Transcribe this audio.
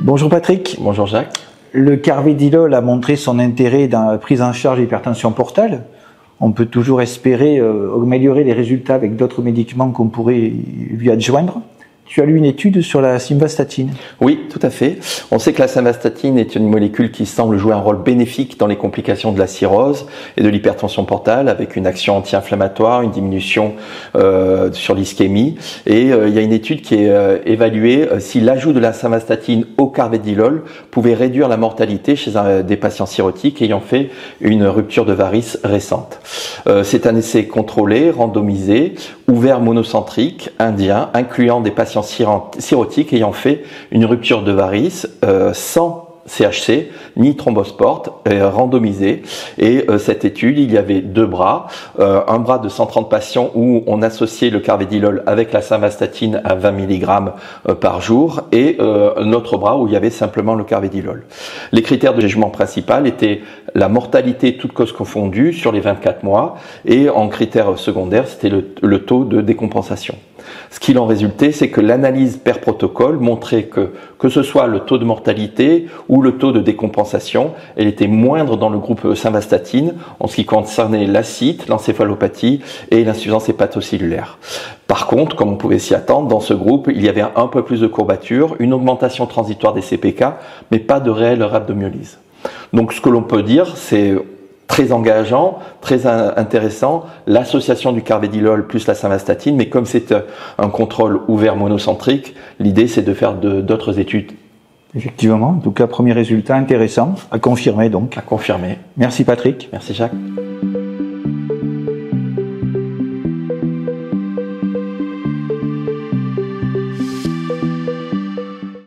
Bonjour Patrick. Bonjour Jacques. Le carvedilol a montré son intérêt dans la prise en charge de l'hypertension portale. On peut toujours espérer améliorer les résultats avec d'autres médicaments qu'on pourrait lui adjoindre. Tu as lu une étude sur la simvastatine. Oui, tout à fait. On sait que la simvastatine est une molécule qui semble jouer un rôle bénéfique dans les complications de la cirrhose et de l'hypertension portale, avec une action anti-inflammatoire, une diminution sur l'ischémie. Et il y a une étude qui est évaluée si l'ajout de la simvastatine au carvedilol pouvait réduire la mortalité chez des patients cirrhotiques ayant fait une rupture de varices récente. C'est un essai contrôlé, randomisé, ouvert monocentrique, indien, incluant des patients cirrhotiques ayant fait une rupture de varices sans CHC ni thrombosport, randomisé. Et cette étude, il y avait deux bras, un bras de 130 patients où on associait le carvedilol avec la simvastatine à 20 mg par jour, et un autre bras où il y avait simplement le carvedilol. Les critères de jugement principal étaient la mortalité toutes causes confondues sur les 24 mois, et en critère secondaire, c'était le taux de décompensation. Ce qu'il en résultait, c'est que l'analyse per protocole montrait que ce soit le taux de mortalité ou le taux de décompensation, elle était moindre dans le groupe simvastatine en ce qui concernait l'acide, l'encéphalopathie et l'insuffisance hépatocellulaire. Par contre, comme on pouvait s'y attendre, dans ce groupe, il y avait un peu plus de courbature, une augmentation transitoire des CPK, mais pas de réelle rhabdomyolyse. Donc ce que l'on peut dire, c'est très engageant, très intéressant, l'association du carvedilol plus la simvastatine, mais comme c'est un contrôle ouvert monocentrique, l'idée c'est de faire d'autres études. Effectivement, en tout cas, premier résultat intéressant, à confirmer donc. À confirmer. Merci Patrick. Merci Jacques.